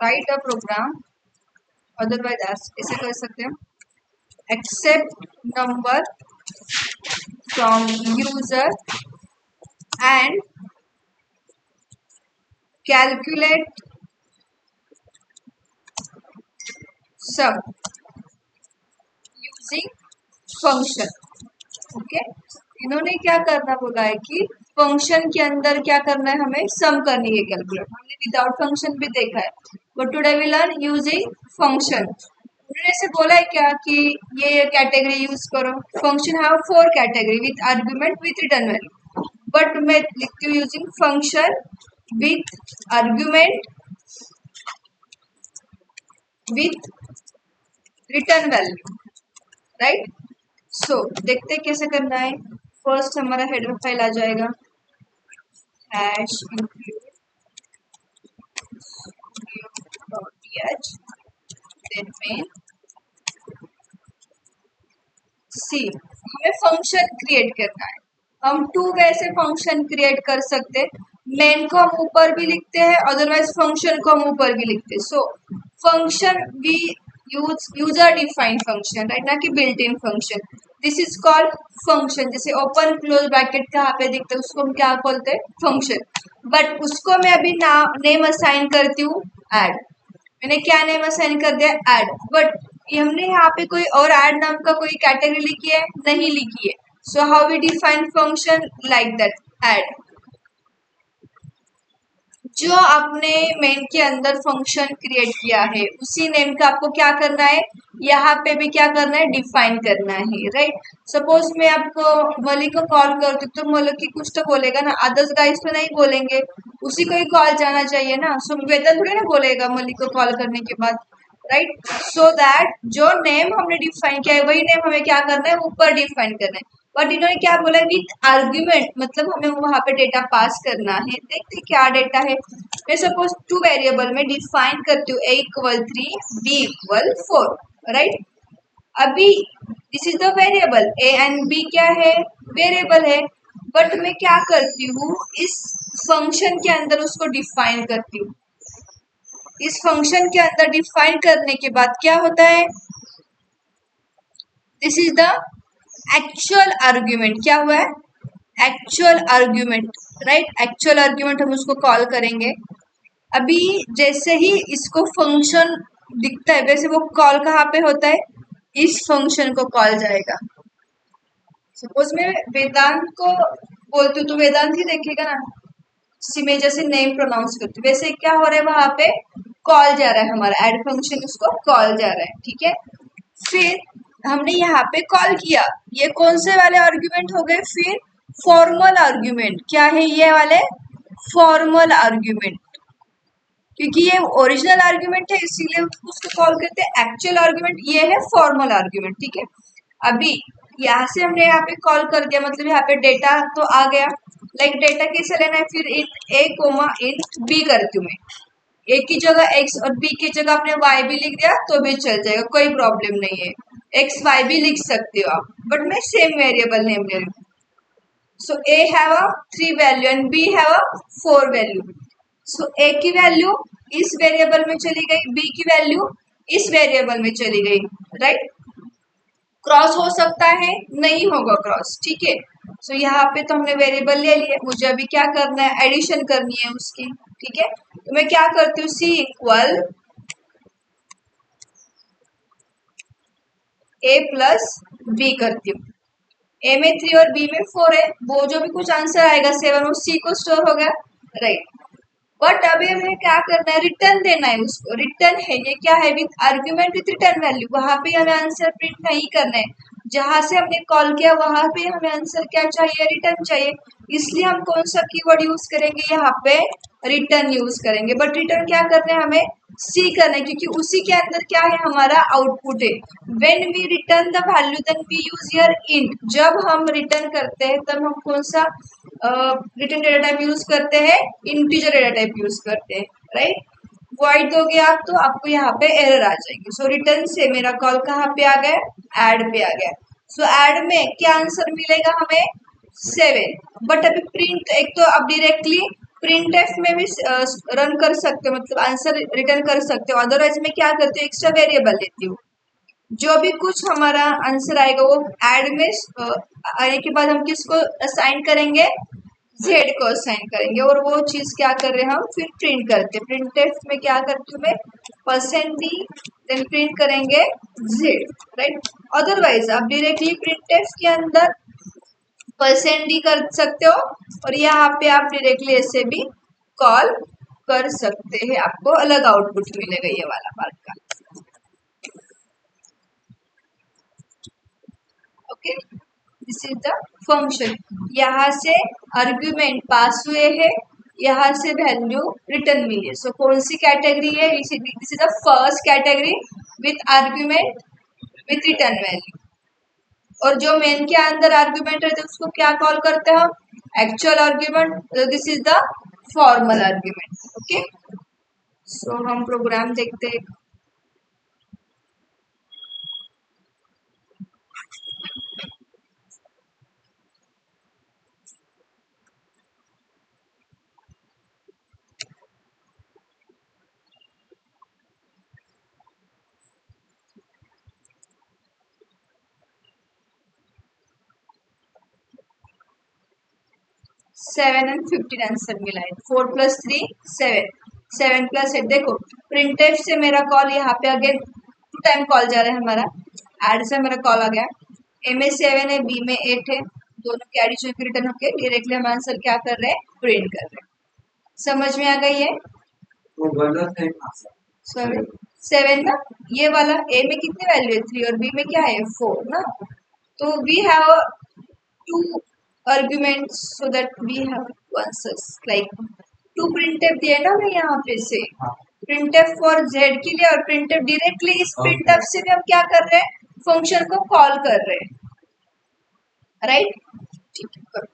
Right अ programme, otherwise ऐसे कर सकते हैं, accept number from user and calculate sum using function. Okay, इन्होंने क्या करना बोला है कि फंक्शन के अंदर क्या करना है, हमें सम करनी है कैलकुलेट। हमने विदाउट फंक्शन भी देखा है, but today we learn using function. उन्होंने ऐसे बोला है क्या कि ये कैटेगरी यूज करो, function have 4 category with argument with return value, but मैं लिखती हूँ using function with argument with return value, right. So देखते कैसे करना है। फर्स्ट हमारा हेडर फाइल आ जाएगा, hash include studio.th, then main सी। हमें फंक्शन क्रिएट करना है। हम 2 वे से फंक्शन क्रिएट कर सकते हैं, मेन को हम ऊपर भी लिखते हैं, अदरवाइज फंक्शन को हम ऊपर भी लिखते हैं। So function we use user defined function, right, ना कि built in function. This is called function. जैसे ओपन क्लोज ब्रैकेट कहाँ पे दिखते हैं उसको हम क्या बोलते हैं, फंक्शन। बट उसको मैं अभी नेम असाइन करती हूँ ऐड। मैंने क्या नेम असाइन कर दिया, ऐड। बट हमने यहाँ पे कोई और ऐड नाम का कोई कैटेगरी लिखी है, नहीं लिखी है। So how we define function, like that, add. जो आपने मेन के अंदर फंक्शन क्रिएट किया है उसी नेम का आपको क्या करना है, यहाँ पे भी क्या करना है, डिफाइन करना है, राइट। सपोज मैं आपको मलिक को कॉल करती हूँ तो मलिक की कुछ तो बोलेगा ना, अदर्स गाइस तो नहीं बोलेंगे, उसी को ही कॉल जाना चाहिए ना। सो वेदन थोड़ी ना बोलेगा मलिक को कॉल करने के बाद, राइट। सो दैट जो नेम हमने डिफाइन किया है वही नेम हमें क्या करना है, ऊपर डिफाइन करना है। बट इन्होंने क्या बोला, विथ आर्ग्यूमेंट, मतलब हमें वहां पे डेटा पास करना है। देखते क्या डेटा है। मैं सपोज 2 वेरिएबल में डिफाइन करती हूँ, a equal 3, b equal 4, right. अभी this is the variable, a and b क्या है, वेरिएबल है। बट मैं क्या करती हूँ, इस फंक्शन के अंदर उसको डिफाइन करती हूँ। इस फंक्शन के अंदर डिफाइन करने के बाद क्या होता है, this is the actual argument. क्या हुआ है, actual argument, right. Actual argument हम उसको कॉल करेंगे। अभी जैसे ही इसको फंक्शन दिखता है वैसे वो कॉल कहाँ पे होता है, इस फंक्शन को कॉल जाएगा। सपोज मैं वेदांत को बोलती हूँ तो वेदांत ही देखेगा ना, मैं जैसे नेम प्रोनाउंस करती हूँ वैसे क्या हो रहा है, वहां पे कॉल जा रहा है, हमारा एड फंक्शन उसको कॉल जा रहा है, ठीक है। फिर हमने यहाँ पे कॉल किया, ये कौन से वाले आर्ग्यूमेंट हो गए, फिर फॉर्मल आर्ग्यूमेंट। क्या है ये वाले, फॉर्मल आर्ग्यूमेंट, क्योंकि ये ओरिजिनल आर्ग्यूमेंट है इसीलिए उसको कॉल करते हैं। एक्चुअल आर्ग्यूमेंट ये है फॉर्मल आर्ग्यूमेंट, ठीक है। अभी यहाँ से हमने यहाँ पे कॉल कर दिया, मतलब यहाँ पे डेटा तो आ गया। लाइक डेटा कैसे लेना है, फिर int a comma int b करती हूँ मैं। a की जगह x और b की जगह आपने y भी लिख दिया तो भी चल जाएगा, कोई प्रॉब्लम नहीं है। x y भी लिख सकते हो आप, बट मैं सेम वेरिएबल नेम ले रही हूँ। सो a have a 3 value and b have a 4 value. So a की वैल्यू इस वेरिएबल में चली गई, b की वैल्यू इस वेरिएबल में चली गई, राइट। क्रॉस हो सकता है, नहीं होगा क्रॉस, ठीक है। सो यहाँ पे तो हमने वेरिएबल ले लिए, मुझे अभी क्या करना है, एडिशन करनी है उसकी, ठीक है। तो मैं क्या करती हूँ, सी इक्वल a प्लस बी करती हूँ। a में 3 और b में 4 है, वो जो भी कुछ आंसर आएगा 7 वो c को स्टोर हो गया, राइट। बट अभी हमें क्या करना है, रिटर्न देना है उसको। रिटर्न है ये क्या है, with argument with return value. वहां पे हमें आंसर प्रिंट नहीं करना है, जहां से हमने कॉल किया वहां पे हमें आंसर क्या चाहिए, रिटर्न चाहिए। इसलिए हम कौन सा कीवर्ड यूज करेंगे, यहाँ पे रिटर्न यूज करेंगे। बट रिटर्न क्या करना है, हमें सी करना है, क्योंकि उसी के अंदर क्या है, हमारा आउटपुट है। When we return the value then we use here int. जब हम रिटर्न करते हैं तब हम कौन सा रिटर्न डेटा टाइप यूज करते हैं, इंटीजर डेटा टाइप यूज करते हैं, राइट। वॉइड दोगे आप तो आपको यहाँ पे एरर आ जाएगी। सो रिटर्न से मेरा कॉल कहाँ पे आ गया, ऐड पे आ गया। सो ऐड में क्या आंसर मिलेगा हमें, 7। बट अभी प्रिंट एक तो अब डायरेक्टली प्रिंट एफ में भी रन कर सकते हो, मतलब आंसर रिटर्न कर सकते हो। अदरवाइज मैं क्या करती हूँ, एक्स्ट्रा वेरिएबल लेती हूँ। जो भी कुछ हमारा आंसर आएगा वो ऐड में आने के बाद हम किसको असाइन करेंगे, जेड को असाइन करेंगे, और वो चीज क्या कर रहे हैं हम फिर प्रिंट करते हैं। प्रिंट टेक्स्ट में क्या करती हूँ मैं, %d देन प्रिंट करेंगे जेड, राइट। अदरवाइज आप डायरेक्टली प्रिंट टेक्स्ट के अंदर %d कर सकते हो, और यहाँ पे आप डायरेक्टली ऐसे भी कॉल कर सकते हैं, आपको अलग आउटपुट मिलेगा ये वाला पार्ट का। Okay, this is the function. यहाँ से आर्ग्यूमेंट पास हुए हैं, यहाँ से वैल्यू रिटर्न मिली है। सो कौन सी कैटेगरी है, this is the first category with argument with return value. और जो मेन के अंदर आर्ग्यूमेंट रहते हैं उसको क्या कॉल करते हैं हम, actual argument. This is the formal argument. Okay, so हम प्रोग्राम देखते हैं। 7 and 15 आंसर मिला है। 4 + 3 7, 7 + 8। देखो प्रिंट एफ से मेरा कॉल यहाँ पे अगेन 2 टाइम कॉल जा रहा है हमारा, ऐड से मेरा कॉल आ गया। ए में 7 है, बी में 8 है, दोनों के एडिशन रिटर्न होके डायरेक्टली हम आंसर क्या कर रहे हैं, प्रिंट कर रहे हैं। समझ में आ गई है? सॉरी 7 ना, ये वाला ए में कितनी वैल्यू है 3 और बी में क्या है 4 ना। तो we have 2 arguments so that we have two answers, like 2 printf दिए ना मैं यहाँ पे से, printf फॉर z के लिए, और printf डायरेक्टली इस printf से भी हम क्या कर रहे हैं, फंक्शन को कॉल कर रहे हैं, राइट। ठीक है, करो।